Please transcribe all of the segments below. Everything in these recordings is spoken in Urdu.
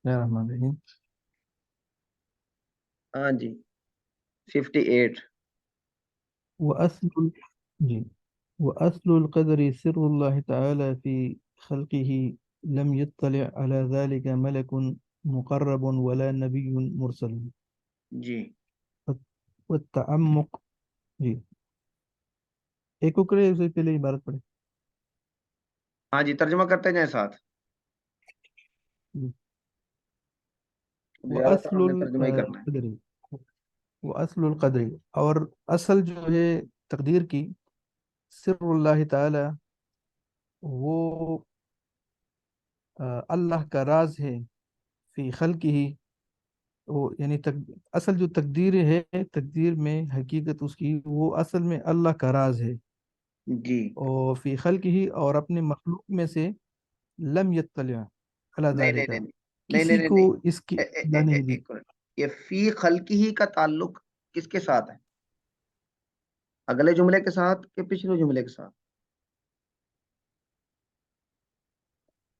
بسم اللہ الرحمن الرحیم۔ ہاں جی 58. وأصل جی وأصل القدر سر الله تعالى في خلقه، لم يطلع على ذلك ملك مقرب ولا نبي مرسل. جی والتعمق جی ایک کو کرے اسے پہلے عبارت پڑھے. ہاں جی ترجمہ کرتے جائیں ساتھ. جی. زیادہ تر وأصل ہم نے ترجمہ ہی کرنا ہے. القدر وأصل القدر اور اصل جو ہے تقدیر کی، سر اللہ تعالی، وہ اللہ کا راز ہے، فی خلق ہی، وہ یعنی اصل جو تقدیر ہے، تقدیر میں حقیقت اس کی، وہ اصل میں اللہ کا راز ہے. جی اور فی خلق ہی، اور اپنے مخلوق میں سے، لم یطلع علی نہیں نہیں ذالک، نہیں نہیں نہیں کسی نہیں کو نہیں. اس کی اطلاع نہیں دی. ایک منٹ. یہ فی خلقی ہی کا تعلق کس کے ساتھ ہے؟ اگلے جملے کے ساتھ کہ پچھلے جملے کے ساتھ؟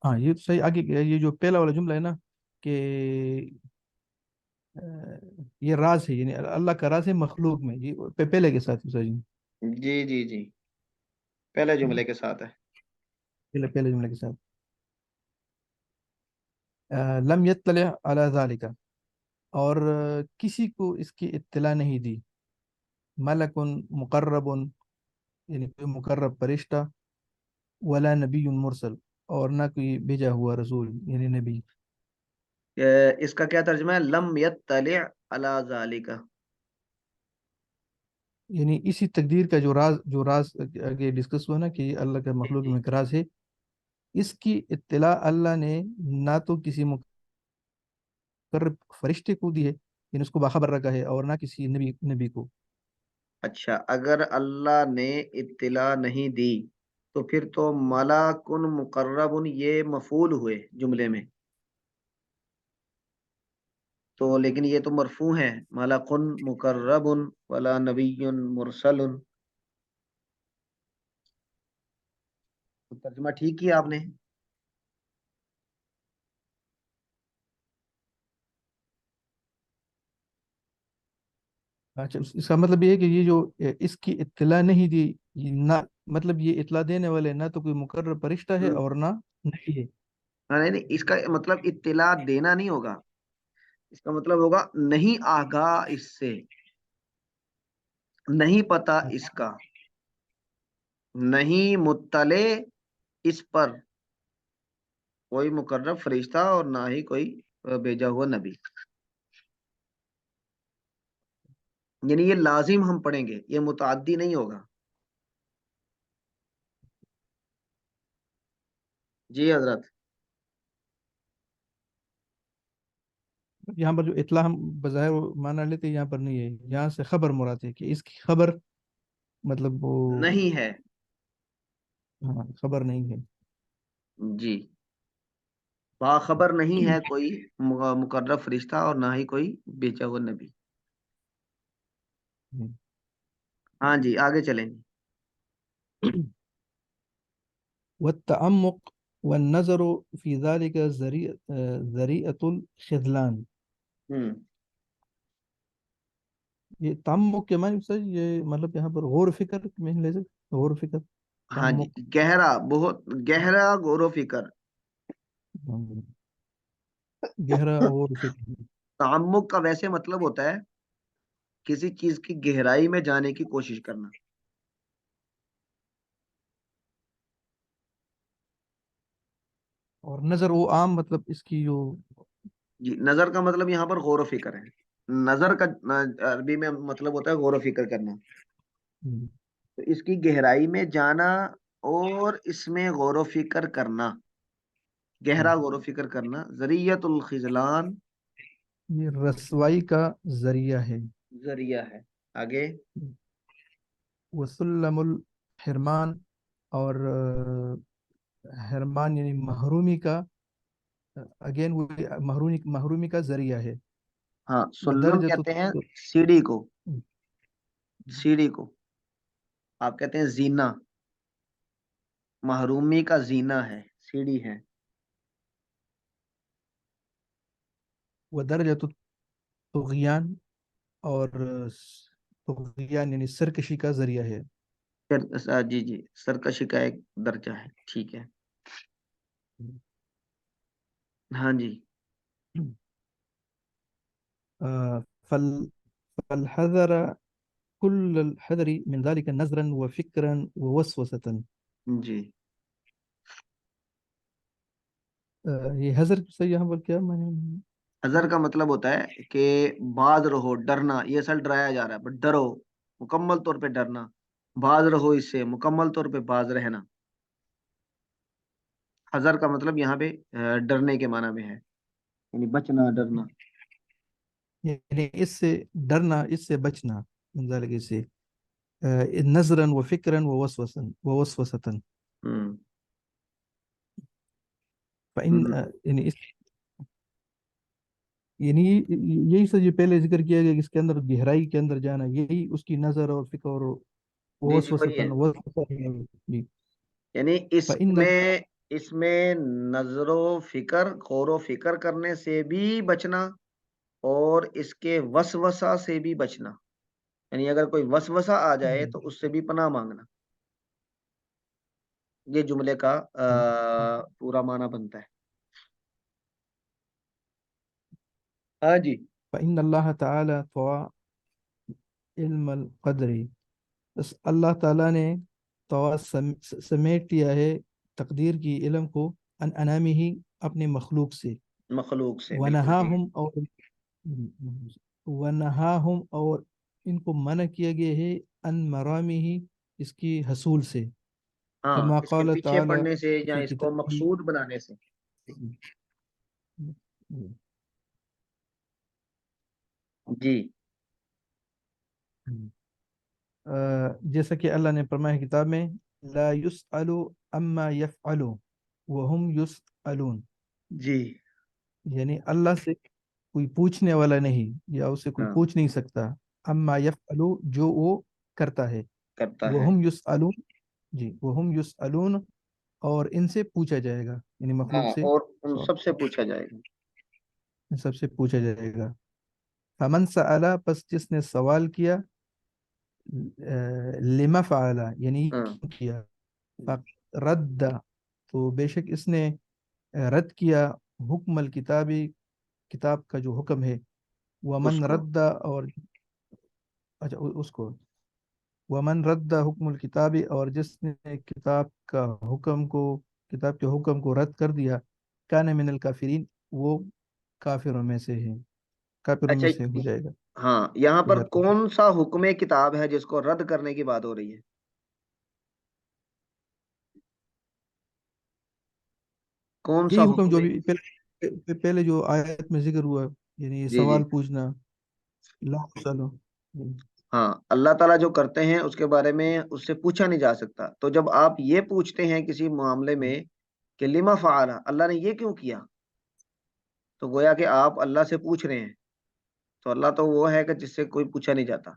ہاں یہ تو صحیح. آگے یہ جو پہلا والا جملہ ہے نا کہ یہ راز ہے، یعنی اللہ کا راز ہے مخلوق میں، یہ پہلے کے ساتھ ہے جی. جی جی جی پہلے جملے کے ساتھ ہے. پہلے جملے کے ساتھ. لم یطلع علی ذالک، اور کسی کو اس کی اطلاع نہیں دی. ملک مقرب، یعنی کوئی مقرب فرشتہ، ولا نبی مرسل، اور نہ کوئی بھیجا ہوا رسول یعنی نبی. اس کا کیا ترجمہ ہے؟ لم یطلع علی ذالک. یعنی اسی تقدیر کا جو راز آگے ڈسکس ہوا نا کہ یہ اللہ کا جی مخلوق جی میں ایک راز ہے، اس کی اطلاع اللہ نے نہ تو کسی مقرب فرشتے کو دی ہے، یعنی اس کو باخبر رکھا ہے، اور نہ کسی نبی کو. اچھا اگر اللہ نے اطلاع نہیں دی تو پھر تو ملکن مقربن یہ مفعول ہوئے جملے میں تو، لیکن یہ تو مرفوع ہے. ملکن مقربن ولا نبی مرسل. تو ترجمہ ٹھیک کیا آپ نے. اچھا اس کا مطلب یہ ہے کہ یہ جو اس کی اطلاع نہیں دی، یہ نہ مطلب یہ اطلاع دینے والے نہ تو کوئی مقرر فرشتہ ہے اور نہ نبی ہے. نہیں نہیں اس کا مطلب اطلاع دینا نہیں ہوگا. اس کا مطلب ہوگا نہیں آگاہ اس سے، نہیں پتا اس کا، نہیں مطلع اس پر کوئی مقرب فرشتہ اور نہ ہی کوئی بھیجا ہوا نبی. یعنی یہ لازم ہم پڑھیں گے، یہ متعدی نہیں ہوگا. جی حضرت. یہاں پر جو اطلاع ہم بظاہر وہ مانا لیتے ہیں، یہاں پر نہیں ہے، یہاں سے خبر مراد ہے کہ اس کی خبر، مطلب وہ، نہیں ہے. ہاں خبر نہیں ہے. جی باخبر نہیں ہے کوئی مقرب فرشتہ اور نہ ہی کوئی بھیجا ہوا نبی. ہاں جی آگے چلیں گے. والتعمق والنظر في ذلك ذريعة الخذلان. ہوں یہ تعمق کے معنی سے یہ مطلب یہاں پر غور و فکر میں لے سکتے، غور و فکر، ہاں جی تعمق. گہرا، بہت گہرا غور و فکر. گہرا غور و فکر. تعمق کا ویسے مطلب ہوتا ہے کسی چیز کی گہرائی میں جانے کی کوشش کرنا. اور نظر وہ عام مطلب اس کی جو، جی نظر کا مطلب یہاں پر غور و فکر ہے. نظر کا عربی میں مطلب ہوتا ہے غور و فکر کرنا. تو اس کی گہرائی میں جانا اور اس میں غور و فکر کرنا، گہرا غور و فکر کرنا. ذریعۃ الخذلان یہ رسوائی کا ذریعہ ہے. ذریعہ ہے. آگے. وسلم الحرمان، اور حرمان یعنی محرومی کا، اگین وہ محرومی کا ذریعہ ہے. ہاں سلم ودرجۃ کہتے ہیں سیڑھی کو، الت- سیڑھی کو آپ کہتے ہیں زینہ. محرومی کا زینہ ہے، سیڑھی ہے. ودرجة الطغيان، اور طغیان یعنی سرکشی کا ذریعہ ہے. جی جی، سرکشی کا ایک درجہ ہے، ٹھیک ہے. ہاں جی. فل فالحذر كل الحذر من ذلك نظرا وفكرا ووسوسة. جی، یہ حذر سے یہاں پر کیا میں نے. حذر کا مطلب ہوتا ہے کہ باز رہو، ڈرنا. یہ اصل ڈرایا جا رہا ہے، بٹ ڈرو، مکمل طور پہ ڈرنا. باز رہو اس سے، مکمل طور پہ باز رہنا. حذر کا مطلب یہاں پہ ڈرنے کے معنی میں ہے، یعنی بچنا، ڈرنا. یعنی اس سے ڈرنا، اس سے بچنا، من ذلك سے نظرا وفكرا ووسوسة. ہوں. فإن یعنی یعنی یہی سے جو پہلے ذکر کیا گیا کہ اس کے اندر گہرائی کے اندر جانا، یہی اس کی نظر اور فکر اور جی جی، وہی ہے. جی. یعنی فإن اس میں نظر و فکر، غور و فکر کرنے سے بھی بچنا، اور اس کے وسوسہ سے بھی بچنا. یعنی اگر کوئی وسوسہ آ جائے تو اس سے بھی پناہ مانگنا. یہ جملے کا پورا معنی بنتا ہے. ہاں جی. فإن اللہ تعالی طوى علم القدر، بس اللہ تعالیٰ نے طوى سمیٹ لیا ہے تقدیر کی علم کو، ان انامی ہی اپنے مخلوق سے. مخلوق سے، بالکل ٹھیک. ونہاہم اور ونہاہم اور ان کو منع کیا گیا ہے ان مرامی ہی اس کی حصول سے. ہاں، کما اس کے قال پیچھے تعالی پڑنے سے یا فی اس کو کتابہ. مقصود بنانے سے. جی. جیسا کہ اللہ نے فرمایا ہے کتاب میں، لا يسأل اما يفعل وهم يسألون. جی. یعنی اللہ سے کوئی پوچھنے والا نہیں، یا اسے کوئی ہاں، پوچھ نہیں سکتا. اما يفعل جو وہ کرتا ہے. کرتا ہے. وهم يسألون، جی وهم يسألون اور ان سے پوچھا جائے گا، یعنی مخلوق ہاں، سے اور ان سوال، سب سے پوچھا جائے گا. ان سب سے پوچھا جائے گا. فمن سأل، پس جس نے سوال کیا، لما فعل یعنی ہاں. کیوں کیا، رد تو بے شک اس نے رد کیا حکم الکتابی کتاب کا جو حکم ہے. اس ومن کو. رد اور اچھا اس کو، ومن رد حکم الکتابی اور جس نے کتاب کے حکم کو رد کر دیا، کان من الکافرین وہ کافروں میں سے ہے، کافروں اچھا. میں سے ہو جائے گا. ہاں، یہاں پر یاد رکھیں کون سا حکم کتاب ہے جس کو رد کرنے کی بات ہو رہی ہے؟ کون سا یہی حکم حکم جو بھی پہلے جو آیت میں ذکر ہوا، یعنی جی جی. سوال پوچھنا. لا چلو. ہاں، اللہ تعالیٰ جو کرتے ہیں اس کے بارے میں اس سے پوچھا نہیں جا سکتا. تو جب آپ یہ پوچھتے ہیں کسی معاملے میں کہ لما فعل، اللہ نے یہ کیوں کیا، تو گویا کہ آپ اللہ سے پوچھ رہے ہیں. تو اللہ تو وہ ہے کہ جس سے کوئی پوچھا نہیں جاتا.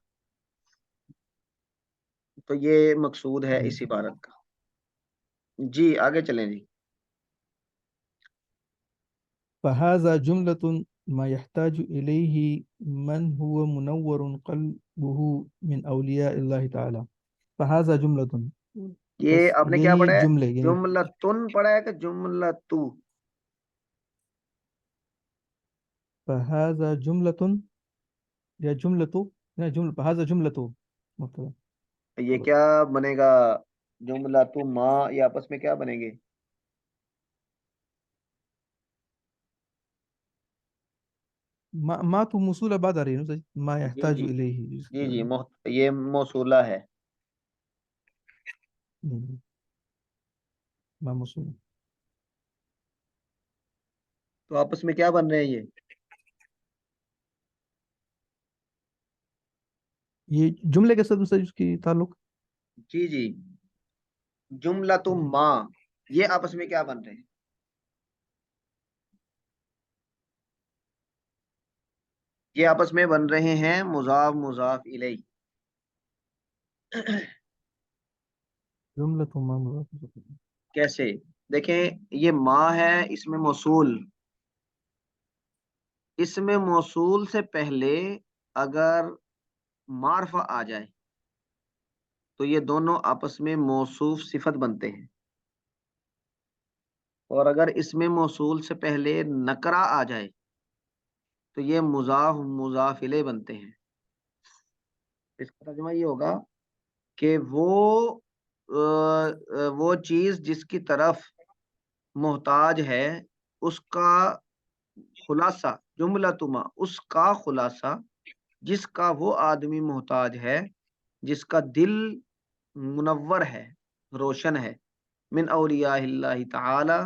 تو یہ مقصود ہے جی. اس عبارت کا. جی، آگے چلیں جی. فهذا جملة ما يحتاج إليه من هو منور قلبه من أولياء الله تعالى. فهذا جملة، یہ بس آپ نے کیا یہی پڑھا ہے؟ جملے یعنی جملتن پڑھا ہے کہ جملتو؟ فهذا جملة یا جملة، یا جملة، فهذا جملة مبتدا یہ خبر. کیا بنے گا؟ جملتو ما، یہ آپس میں کیا بنیں گے؟ ما تو موصولة بعد رہی ہے ما جی يحتاج جی إليه. جی جی، یہ موصولہ ہے. ما موصولة. تو آپس میں کیا بن رہے ہیں یہ؟ یہ جملے کے ساتھ اس کی تعلق. جی جی، جملتو ما، یہ آپس میں کیا بن رہے ہیں؟ یہ آپس میں بن رہے ہیں مضاف مضاف الیہ. جملة ما مضاف إليه. کیسے؟ دیکھیں، یہ ما ہے، اس میں موصول اس میں موصول سے پہلے اگر معرفہ آ جائے تو یہ دونوں آپس میں موصوف صفت بنتے ہیں، اور اگر اس میں موصول سے پہلے نکرہ آ جائے تو یہ مضاف مضاف الیہ بنتے ہیں۔ اس کا ترجمہ یہ ہوگا کہ وہ چیز جس کی طرف محتاج ہے اس کا خلاصہ، جملۃ ما، اس کا خلاصہ جس کا وہ آدمی محتاج ہے جس کا دل منور ہے، روشن ہے، من اولیاء اللہ تعالی،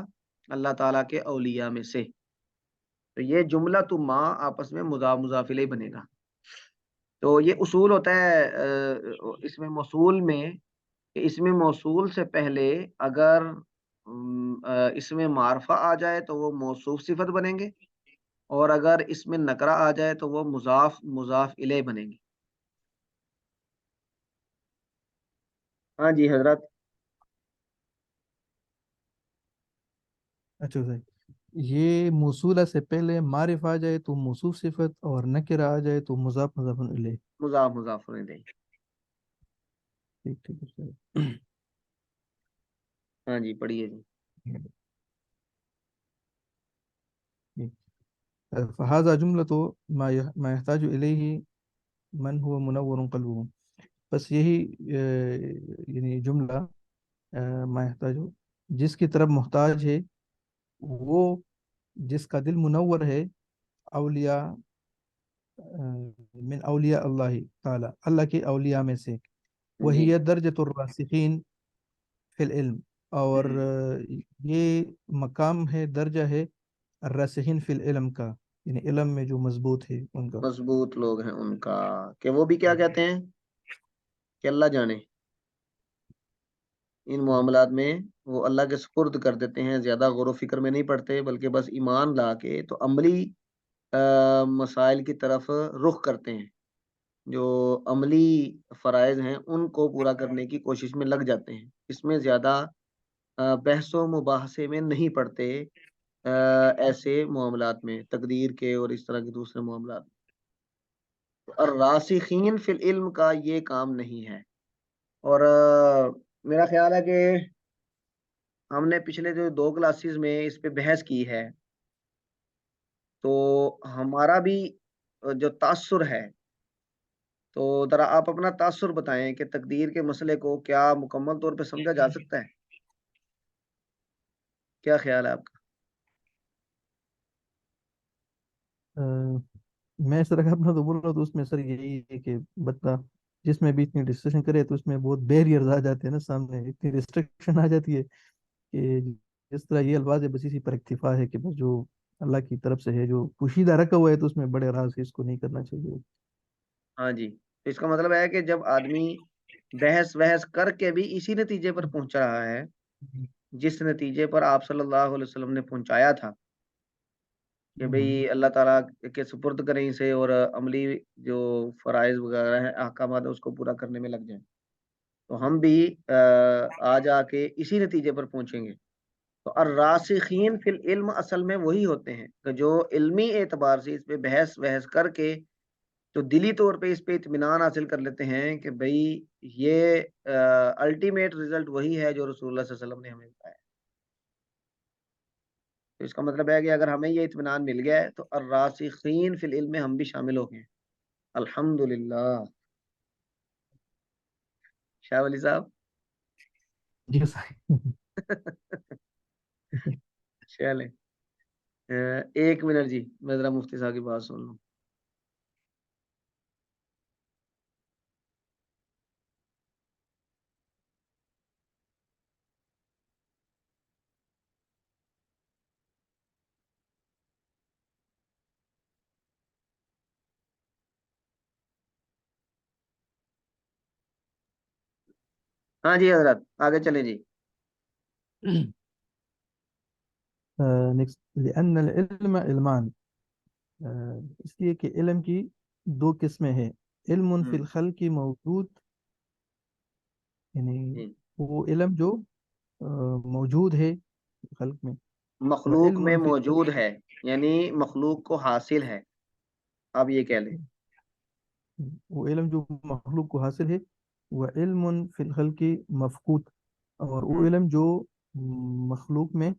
اللہ تعالیٰ کے اولیاء میں سے، تو یہ جملۃ ما آپس میں مضاف مضاف الیہ بنے گا۔ تو یہ اصول ہوتا ہے اس میں موصول میں، کہ اس میں موصول سے پہلے اگر اس میں معرفہ آ جائے تو وہ موصوف صفت بنیں گے، اور اگر اس میں نکرہ آ جائے تو وہ مضاف مضاف الیہ بنیں گے۔ ہاں جی حضرت۔ اچھا صحیح، یہ موصولہ سے پہلے معرف آ جائے تو موصوف صفت، اور نکرہ آ جائے تو مضاف مضاف الیہ۔ مضاف مضاف الیہ۔ ٹھیک ٹھیک ہے، صحیح۔ ہاں جی پڑھیے جی۔ ٹھیک۔ فهذا جملة ما يحتاج إليه من هو منور قلبه، بس یہی یعنی جملہ ما يحتاج، جس کی طرف محتاج ہے وہ جس کا دل منور ہے، اولیاء من اولیاء اللہ تعالی، اللہ کے اولیاء میں سے، جی۔ وہی درجۃ الراسخین فی العلم، اور یہ مقام ہے، درجہ ہے الراسخین فی العلم کا، یعنی علم میں جو مضبوط ہے ان کا۔ مضبوط لوگ ہیں ان کا، کہ وہ بھی کیا کہتے ہیں کہ اللہ جانے، ان معاملات میں وہ اللہ کے سپرد کر دیتے ہیں، زیادہ غور و فکر میں نہیں پڑتے، بلکہ بس ایمان لا کے تو عملی مسائل کی طرف رخ کرتے ہیں، جو عملی فرائض ہیں ان کو پورا کرنے کی کوشش میں لگ جاتے ہیں، اس میں زیادہ بحث و مباحثے میں نہیں پڑتے، ایسے معاملات میں، تقدیر کے اور اس طرح کے دوسرے معاملات میں۔ الراسخین فی العلم کا یہ کام نہیں ہے، اور میرا خیال ہے کہ ہم نے پچھلے جو 2 کلاسز میں اس پہ بحث کی ہے، تو ہمارا بھی جو تاثر ہے، تو ذرا آپ اپنا تاثر بتائیں کہ تقدیر کے مسئلے کو کیا مکمل طور پہ سمجھا جا سکتا ہے؟ کیا خیال ہے آپ کا؟ میں سر اگر اپنا تو بول رہا ہوں تو اس میں سر یہی ہے کہ بتا، جس میں بھی اتنی ڈسکشن کرے تو اس میں بہت بیریئرز آ جاتے ہیں نا سامنے، اتنی ریسٹرکشن آ جاتی ہے کہ جس طرح یہ الفاظ ہے بس اسی پر اکتفا ہے کہ بس جو اللہ کی طرف سے ہے، جو پوشیدہ رکھا ہوا ہے تو اس میں بڑے راز ہے، اس کو نہیں کرنا چاہیے۔ ہاں جی، تو اس کا مطلب ہے کہ جب آدمی بحث وحث کر کے بھی اسی نتیجے پر پہنچ رہا ہے جس نتیجے پر آپ صلی اللہ علیہ وسلم نے پہنچایا تھا، کہ بھئی اللہ تعالیٰ کے سپرد کریں اسے، اور عملی جو فرائض وغیرہ ہیں، احکامات ہیں، اس کو پورا کرنے میں لگ جائیں، تو ہم بھی آ جا کے اسی نتیجے پر پہنچیں گے۔ تو الراسخین فی العلم اصل میں وہی ہوتے ہیں کہ جو علمی اعتبار سے اس پہ بحث وحث کر کے تو دلی طور پہ اس پہ اطمینان حاصل کر لیتے ہیں کہ بھئی یہ الٹیمیٹ رزلٹ وہی ہے جو رسول اللہ صلی اللہ علیہ وسلم نے ہمیں بتایا۔ تو اس کا مطلب ہے کہ اگر ہمیں یہ اطمینان مل گیا ہے تو الراسخین فی العلم میں ہم بھی شامل ہو گئے ہیں۔ الحمدللہ۔ شاہ ولی صاحب۔ جی صحیح۔ چلیں 1 منٹ جی، میں ذرا مفتی صاحب کی بات سن لوں۔ ہاں جی حضرت آگے چلیں جی۔ نیکسٹ، لأن العلم علمان، اس لیے کہ علم کی 2 قسمیں ہیں، علم فی الخلق موجود، یعنی جی، وہ علم جو موجود ہے خلق میں، وہ مخلوق میں علم فی موجود ہے۔ یعنی مخلوق کو حاصل ہے، آپ یہ کہہ لیں۔ وہ علم جو مخلوق کو حاصل ہے، وہ علم فی الخلق مفقود، اور وہ ہوں، علم جو مخلوق میں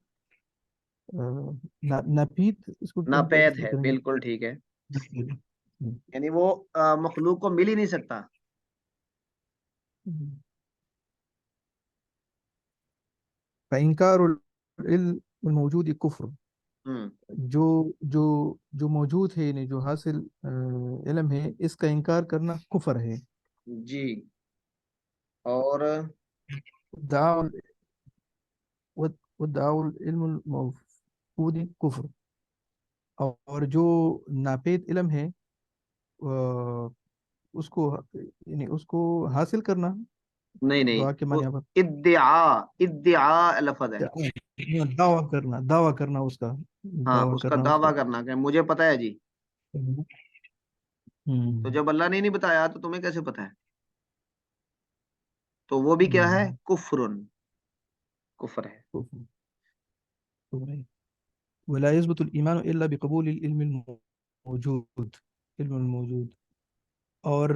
ناپید، اس کو کیا ناپید تفسیر ہے، کریں گے؟ بالکل ٹھیک ہے، ناپید۔ یعنی وہ مخلوق کو مل ہی نہیں سکتا۔ فإنكار العلم الموجود کفر، ہوں، جو جو جو موجود ہے، یعنی جو حاصل علم ہے، اس کا انکار کرنا کفر ہے۔ جی، اور دعا ودعا العلم المفقود کفر، اور جو ناپید علم ہے، آ، اس کو، یعنی اس کو حاصل کرنا، نہیں نہیں، دعا کے وہ معنی یہاں ادعا لفظ ہے۔ پر دعویٰ کرنا اس کا، ہاں، دعویٰ اس کا کرنا اس کا۔ دعویٰ کرنا کہ مجھے پتا ہے جی، تو ہم، جب اللہ نے نہیں بتایا تو تمہیں کیسے پتا ہے؟ تو وہ بھی کیا ہے؟ ہم، کفرن، کفر ہے۔ کفر، کفر ہے۔ ولا يثبت الإيمان إلا بقبول العلم الموجود، علم الموجود، اور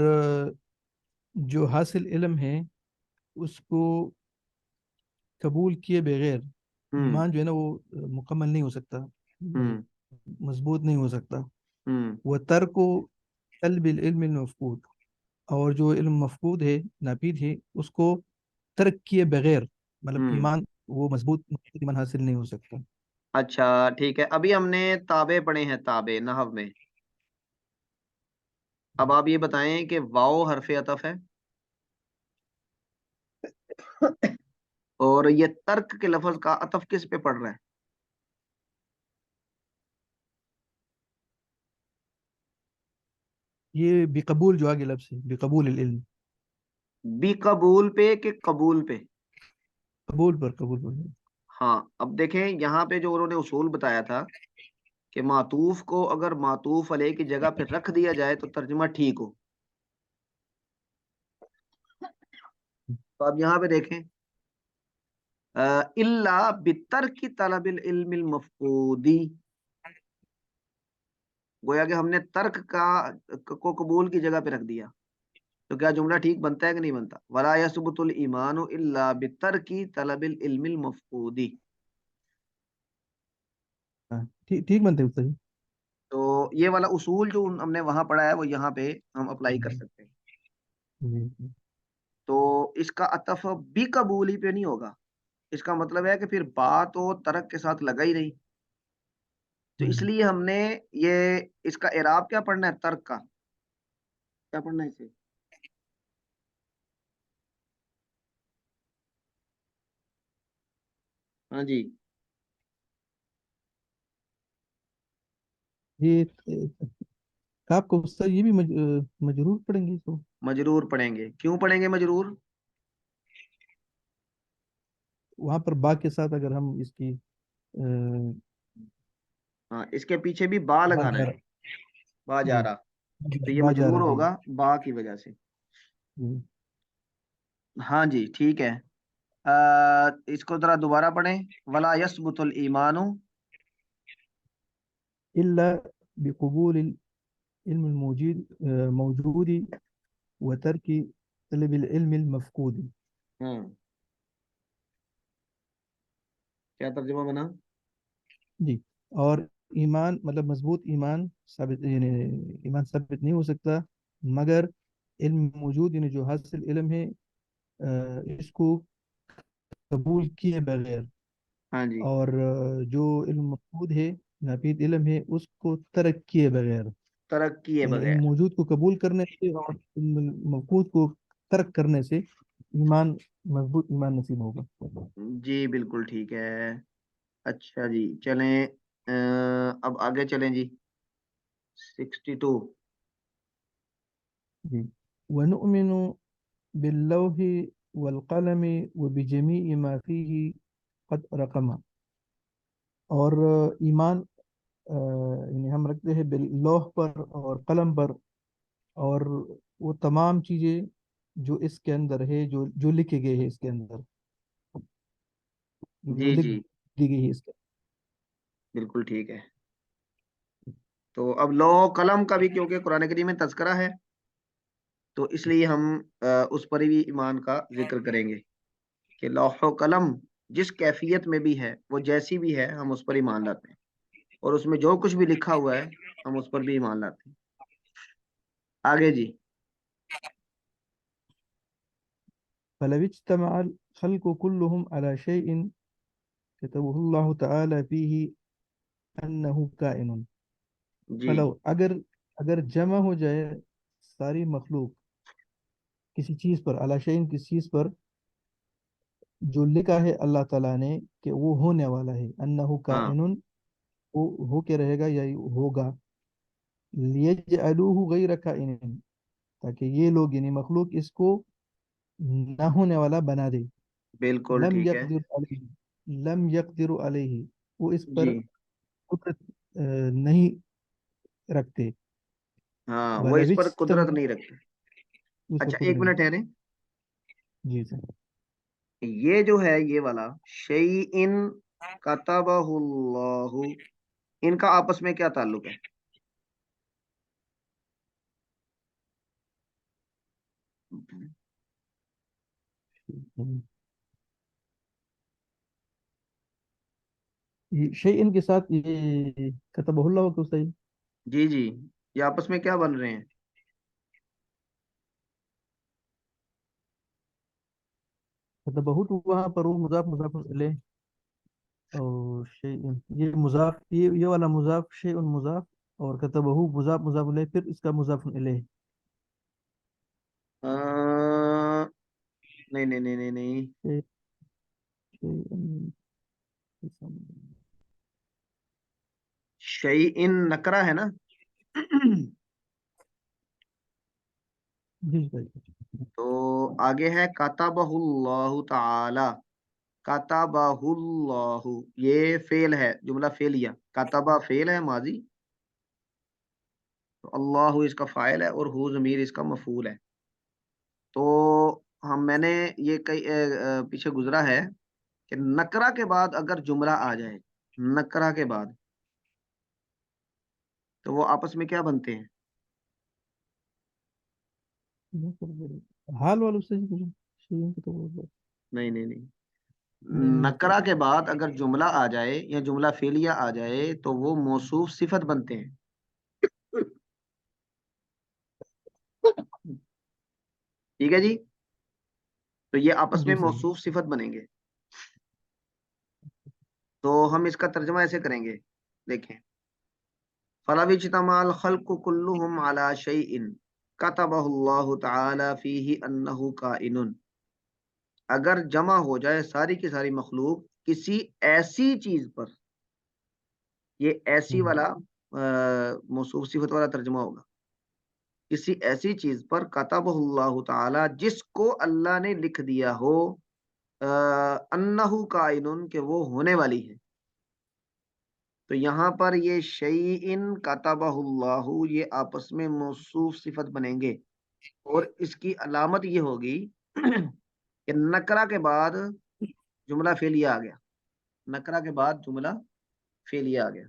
جو حاصل علم ہے، اس کو قبول کیے بغیر ہوں، ایمان جو ہے نا، وہ مکمل نہیں ہو سکتا، ہوں، مضبوط نہیں ہو سکتا۔ ہوں، وہ ترک طلب العلم المفقود، اور جو علم مفقود ہے، ناپید ہے، اس کو ترک کیے بغیر، مطلب ہوں۔ ایمان، وہ مضبوط ایمان حاصل نہیں ہو سکتا۔ اچھا ٹھیک ہے، ابھی ہم نے تابع پڑھے ہیں، تابع نحو میں۔ اب آپ یہ بتائیں کہ واؤ حرف عطف ہے، اور یہ ترک کے لفظ کا عطف کس پہ پڑ رہا ہے؟ یہ بقبول جو آگے لفظ ہے، بقبول العلم، بی قبول پہ کہ قبول پہ؟ قبول پر، قبول پر۔ ہاں، اب دیکھیں یہاں پہ جو انہوں نے اصول بتایا تھا کہ معطوف کو اگر معطوف علیہ کی جگہ پہ رکھ دیا جائے تو ترجمہ ٹھیک ہو، تو اب یہاں پہ دیکھیں اللہ بترک طلب العلم المفقودی، گویا کہ ہم نے ترک کو قبول کی جگہ پہ رکھ دیا، تو کیا جملہ ٹھیک بنتا ہے کہ نہیں بنتا؟ ولا یثبت الایمان الا بترک طلب العلم المفقودی۔ ہاں، ٹھیک ٹھیک بنتے ہیں صحیح۔ تو یہ والا اصول جو ہم نے وہاں پڑھا ہے وہ یہاں پہ ہم اپلائی کر سکتے ہیں۔ جی، تو اس کا عطف بھی قبول ہی پہ نہیں ہوگا، اس کا مطلب ہے کہ پھر بات و ترک کے ساتھ لگا ہی نہیں، تو اس لیے ہم نے یہ اس کا اعراب کیا پڑھنا ہے؟ ترک کا کیا پڑھنا ہے اسے؟ ہاں جی، یہ آپ کو اس سے یہ بھی مجرور پڑیں گے تو مجرور پڑھیں گے۔ کیوں پڑھیں گے مجرور؟ وہاں پر با کے ساتھ اگر ہم اس کی ہاں، اس کے پیچھے بھی با با لگانا جا ہے، رہا، با جا جی، رہا، تو یہ با جا مجرور رہا ہے، ہوگا با کی وجہ سے۔ جی۔ ہاں جی ٹھیک ہے، اس کو ذرا دوبارہ پڑھیں۔ ولا یثبت الایمان، إلا بقبول العلم موجود وترك طلب العلم المفقود۔ ہاں کیا ترجمہ بنا؟ جی، اور ایمان مطلب مضبوط ایمان ثابت، یعنی ایمان ثابت نہیں ہو سکتا مگر علم موجود، یعنی جو حاصل علم ہے، اس کو قبول کیے بغیر، ہاں جی، اور جو علم مفقود ہے، ناپید علم ہے، اس کو ترک کیے بغیر، ترک کیے یعنی علم بغیر۔ موجود کو قبول کرنے سے اور علم مفقود کو ترک کرنے سے ایمان، مضبوط ایمان نصیب ہوگا۔ جی بالکل ٹھیک ہے، اچھا جی چلیں، اب آگے چلیں جی، 62۔ جی، ونؤمن باللوح والقلم وبجميع ما فيه قد رقم، اور ایمان یعنی ہم رکھتے ہیں باللوح پر اور قلم پر، اور وہ تمام چیزیں جو اس کے اندر ہے، جو لکھے گئے ہیں اس کے اندر، جو جی لکھ جی دی گئی ہے اس کے بالکل ٹھیک ہے، تو اب لوح و قلم کا بھی کیونکہ قرآن کریم میں تذکرہ ہے تو اس لیے ہم اس پر بھی ایمان کا ذکر کریں گے کہ لوح و قلم جس کیفیت میں بھی ہے وہ جیسی بھی ہے ہم اس پر ایمان لاتے ہیں اور اس میں جو کچھ بھی لکھا ہوا ہے ہم اس پر بھی ایمان لاتے ہیں. آگے جی. فلو اجتمع الخلق كلهم على شيء كتبه الله تعالى فيه أنه كائن. جی فلو اگر جمع ہو جائے ساری مخلوق کسی چیز پر، علی شیء کسی چیز پر جو لکھا ہے اللہ تعالیٰ نے کہ وہ ہونے والا ہے، انہ ہاں کائن، وہ ہو کے رہے گا یا ہوگا، لیجعلوہ غیر کائن، تاکہ یہ لوگ یعنی مخلوق اس کو نہ ہونے والا بنا دے. بالکل لم ٹھیک ہے. یقدر علیہ، لم یقدر علیہ، وہ اس جی پر قدرت نہیں رکھتے. ہاں وہ ولو اس پر قدرت اجتمعوا، نہیں رکھتے. اس پر اچھا ایک قدرت منٹ نہیں. ٹھہرے. جی سر. یہ جو ہے یہ والا شیئن کتبہ اللہ، ان کا آپس میں کیا تعلق ہے؟ شیء کے ساتھ یہ کتبہ اللہ کو صحیح. جی جی یہ آپس میں کیا بن رہے ہیں؟ کتبہ تو وہاں پر وہ مضاف مضاف الیہ، اور شیء یہ مضاف، یہ والا مضاف شیء مضاف، اور کتبہ مضاف مضاف الیہ، پھر اس کا مضاف الیہ. نہیں نہیں نہیں نہیں نہیں. شیء شیء شیئن نکرہ ہے نا. جی صحیح. تو آگے ہے کتبہ اللہ تعالی. کتبہ اللہ یہ فعل ہے، جملہ فعلیہ. کتبہ فعل ہے ماضی، تو اللہ اس کا فاعل ہے اور ہو ضمیر اس کا مفعول ہے. تو میں نے یہ کئی پیچھے گزرا ہے کہ نکرہ کے بعد اگر جملہ آ جائے، نکرہ کے بعد، تو وہ آپس میں کیا بنتے ہیں؟ حال والوں سے ہی شیء کو تو نہیں نہیں نہیں. نہیں نکرہ ہوتا. کے بعد اگر جملہ آ جائے یا جملہ فعلیہ آ جائے تو وہ موصوف صفت بنتے ہیں. ٹھیک ہے جی. تو یہ آپس میں جی صحیح. موصوف صفت بنیں گے. تو ہم اس کا ترجمہ ایسے کریں گے، دیکھیں. فَلَوِ اجْتَمَعَ الْخَلْقُ كُلُّهُمْ عَلَى شَيْءٍ كَتَبَهُ اللَّهُ تَعَالَى فِيهِ أَنَّهُ كَائِنٌ، اگر جمع ہو جائے ساری کی ساری مخلوق کسی ایسی چیز پر، یہ ایسی ہوں. والا موصوف صفت والا ترجمہ ہوگا، کسی ایسی چیز پر کتبہ اللہ تعالی جس کو اللہ نے لکھ دیا ہو، انہ کائنن کہ وہ ہونے والی ہے. تو یہاں پر یہ شیئن کتبہ اللہ یہ آپس میں موصوف صفت بنیں گے، اور اس کی علامت یہ ہوگی کہ نکرہ کے بعد جملہ فعلیہ آ گیا. نکرہ کے بعد جملہ فعلیہ آ گیا.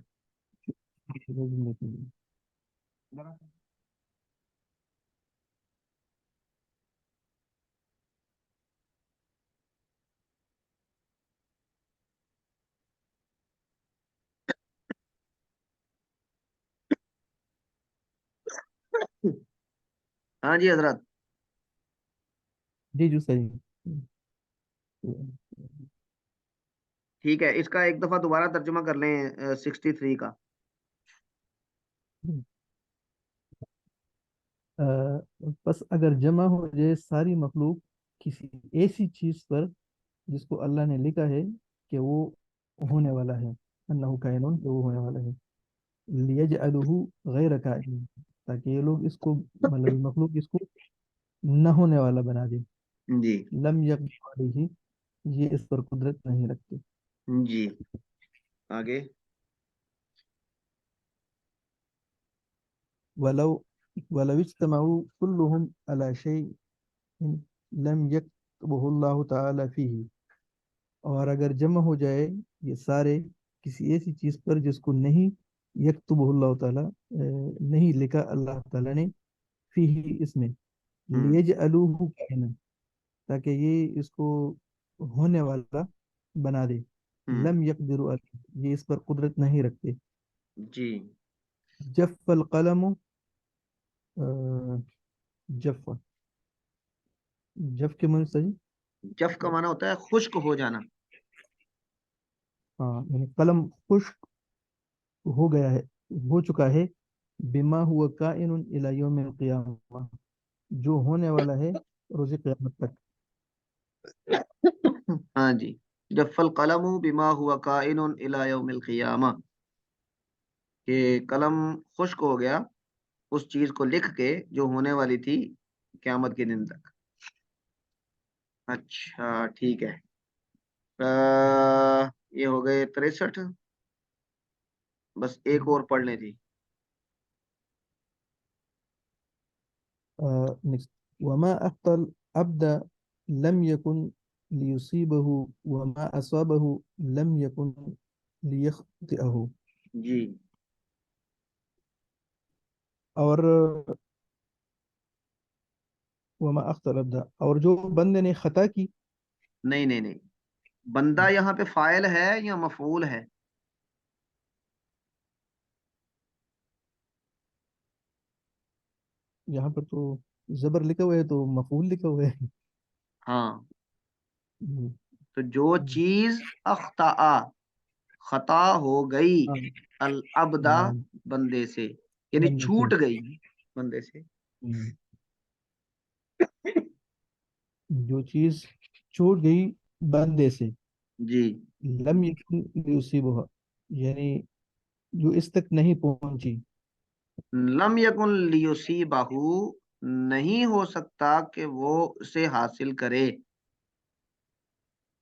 ہاں جی حضرات. جی جو صحیح. ٹھیک ہے، اس کا ایک دفعہ دوبارہ ترجمہ کر لیں 63 کا. بس اگر جمع ہو جائے ساری مخلوق کسی ایسی چیز پر جس کو اللہ نے لکھا ہے کہ وہ ہونے والا ہے، انہ کائنون کہ وہ ہونے والا ہے، لیجعلہ غیر کائن، تاکہ یہ لوگ اس کو مطلب مخلوق اس کو نہ ہونے والا بنا دے. جی لم یقدر علیہ، یہ اس پر قدرت نہیں رکھتے. جی آگے. ولو ولو اجتمعوا كلهم على شيء لم يكتبه اللہ تعالی فیہ، اور اگر جمع ہو جائے یہ سارے کسی ایسی چیز پر جس کو نہیں یکتبہ اللہ تعالیٰ نہیں لکھا اللہ تعالیٰ نے فی اس میں، ہوں لیجعلوہ کائنا، تاکہ یہ اس کو ہونے والا بنا دے، ہوں لم یقدروا علیہ، یہ اس پر قدرت نہیں رکھتے، جی جف القلم، جف، جف کے معنی صحیح، جف کا معنی ہوتا ہے خشک ہو جانا. ہاں یعنی قلم خشک ہو گیا ہے، ہو چکا ہے، بما ہوا کائن الی یوم القیامہ، جو ہونے والا ہے روز قیامت تک. ہاں جی. جف القلم بما ہوا کائن الی یوم القیامہ، کہ قلم خشک ہو گیا اس چیز کو لکھ کے جو ہونے والی تھی قیامت کے دن تک. اچھا ٹھیک ہے. یہ ہو گئے 63. بس ایک اور پڑھنے تھی. next. وما أخطأ العبد لم يكن ليصيبه، وما أصابه لم يكن ليخطئه. جی اور وما أخطأ العبد، اور جو بندے نے خطا کی. نہیں نہیں نہیں، بندہ یہاں پہ فاعل ہے یا مفعول ہے؟ یہاں پر تو زبر لکھا ہوا ہے تو مفعول لکھا ہوا ہے. ہاں، ہم، تو جو چیز اخطا، خطا ہو گئی، ہاں العبدا، ہاں، بندے سے، یعنی بندے سے. چھوٹ گئی بندے سے. ہم، جو چیز چھوٹ گئی بندے سے، جی لم یکن لیصیبها، یعنی جو اس تک نہیں پہنچی. لم یکن لیصیبہ، نہیں ہو سکتا کہ وہ اسے حاصل کرے.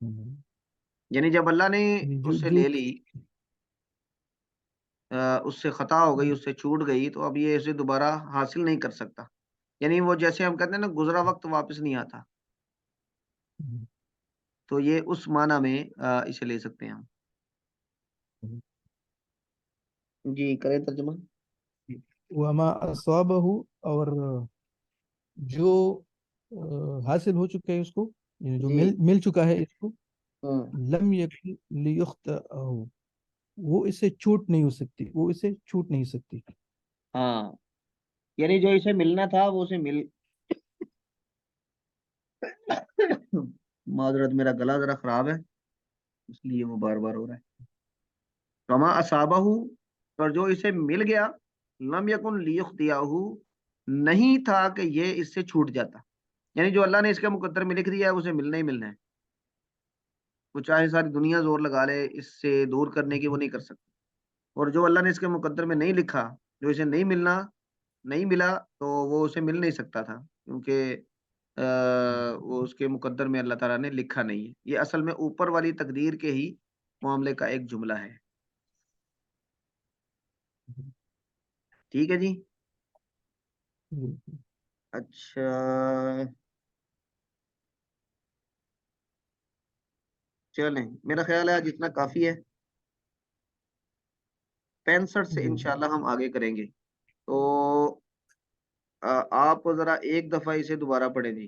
ہم، یعنی جب اللہ نے یعنی اس سے لے لی، اس سے خطا ہو گئی، اس سے چھوٹ گئی، تو اب یہ اسے دوبارہ حاصل نہیں کر سکتا. یعنی وہ جیسے ہم کہتے ہیں نا گزرا وقت واپس نہیں آتا، تو یہ اس معنی میں اسے لے سکتے ہیں ہم. جی کریں ترجمہ. وما اصابہ، اور جو حاصل ہو چکا ہے اس کو، یعنی جو جی مل چکا ہے اس کو، ہوں لم یکن لیخطئہ، وہ اسے چھوٹ نہیں ہو سکتی، وہ اسے چھوٹ نہیں سکتی. ہاں، یعنی جو اسے ملنا تھا وہ اسے مل. معذرت، میرا گلا ذرا خراب ہے اس لیے وہ بار بار ہو رہا ہے. کما اصابہ، اور جو اسے مل گیا، لم یکن لیخطئہ، نہیں تھا کہ یہ اس سے چھوٹ جاتا. یعنی جو اللہ نے اس کے مقدر میں لکھ دیا ہے اسے ملنا ہی ملنا ہے. وہ چاہے ساری دنیا زور لگا لے اس سے دور کرنے کی، وہ نہیں کر سکتا. اور جو اللہ نے اس کے مقدر میں نہیں لکھا، جو اسے نہیں ملنا، نہیں ملا، تو وہ اسے مل نہیں سکتا تھا، کیونکہ وہ اس کے مقدر میں اللہ تعالیٰ نے لکھا نہیں ہے. یہ اصل میں اوپر والی تقدیر کے ہی معاملے کا ایک جملہ ہے. ٹھیک ہے جی. اچھا چلیں، میرا خیال ہے آج اتنا کافی ہے. 65 سے جی انشاءاللہ ہم آگے کریں گے. تو آپ ذرا ایک دفعہ اسے دوبارہ پڑھیں جی.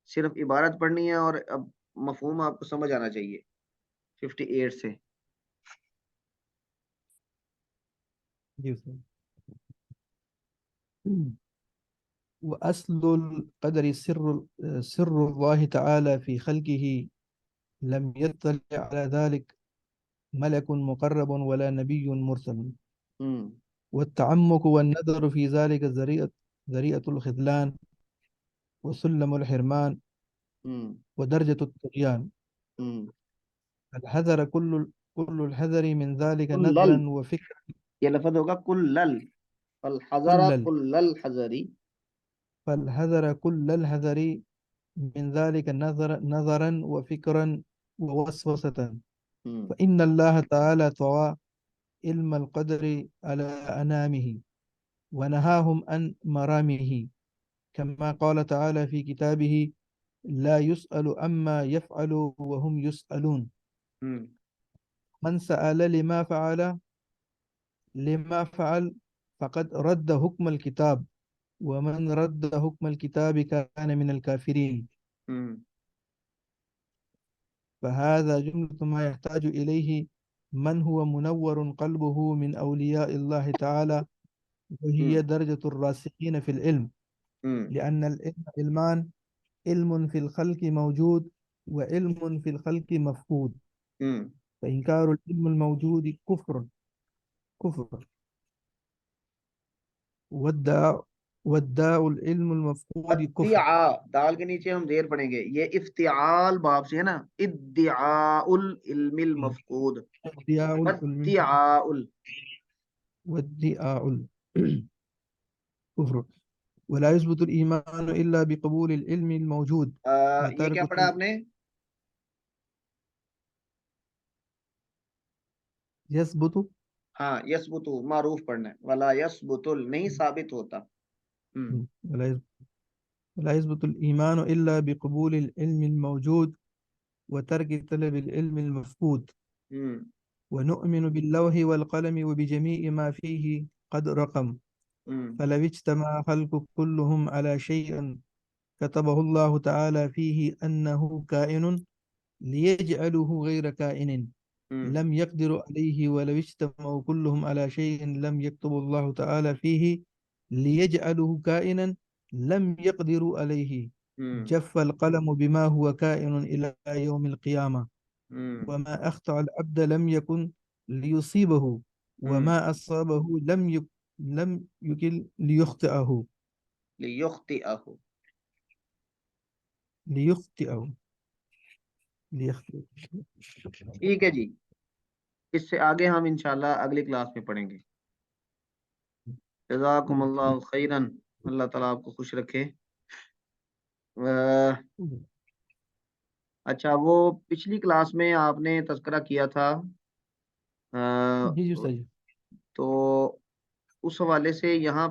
صرف عبارت پڑھنی ہے، اور اب مفہوم آپ کو سمجھ آنا چاہیے 58 سے. جی سر. وأصل القدر سر الله تعالى في خلقه، لم يطلع على ذلك ملك مقرب ولا نبي مرسل. ہوں والتعمق والنظر في ذلك ذريعة الخذلان، وسلم الحرمان، ہوں ودرجة الطغيان. ہوں الحذر كل الحذر من ذلك کلل، نظرا وفكرا. یہ لفظ ہوگا کلل، الحذر كل کل الحذری. فالحذر كل الحذر من ذلك نظرا وفكرا ووسوسة. ہوں فإن الله تعالى طوى علم القدر على أنامه، ونهاهم عن مرامه، كما قال تعالى في كتابه: لا يسأل عما يفعل وهم يسألون. ہوں من سأل لما فعل لما فعل فقد رد حكم الكتاب، ومن رد حكم الكتاب كان من الكافرين. ہوں فهذا جملة ما يحتاج إليه من هو منور قلبه من أولياء الله تعالى، ہوں وهي درجة الراسخين في العلم. ہوں لأن العلم علمان: علم في الخلق موجود، وعلم في الخلق مفقود. ہوں فإنكار العلم الموجود كفر، وادعاء العلم المفقود كفر. ادعاء، دال کے نیچے ہم زیر پڑھیں گے، یہ افتعال باب سے ہے نا، ادعاء العلم المفقود، ادعاء العلم ادعاء وادعاء الكفر. ولا يثبت الإيمان إلا بقبول العلم الموجود، یہ کیا پڑھا آپ نے؟ يثبت. ہاں یثبت معروف پڑھنا ہے، ولا یثبت نہیں ثابت ہوتا. ولا يثبت ولا يثبت الإيمان إلا بقبول العلم الموجود وترك طلب العلم المفقود. ہوں ونؤمن باللوح والقلم وبجميع ما فيه قد رقم. ہوں فلو اجتمع خلق كلهم على شيء كتبه الله تعالى فيه أنه كائن ليجعله غير كائن ہوں لم يقدروا عليه. ولو اجتمعوا كلهم على شيء لم يكتب الله تعالى فيه ليجعله كائنا لم يقدروا عليه. ہوں جف القلم بما هو كائن إلى يوم القيامة. ہوں وما أخطأ العبد لم يكن ليصيبه، ہوں وما أصابه لم يكن ليخطئه. لیخطئہ. ليخطئه. ٹھیک ہے جی، اس سے آگے ہم انشاءاللہ اگلی کلاس میں پڑھیں گے. جزاکم اللہ خیرن، اللہ تعالیٰ آپ کو خوش رکھے. اچھا، وہ پچھلی کلاس میں آپ نے تذکرہ کیا تھا، جی جی صحیح. تو اس حوالے سے یہاں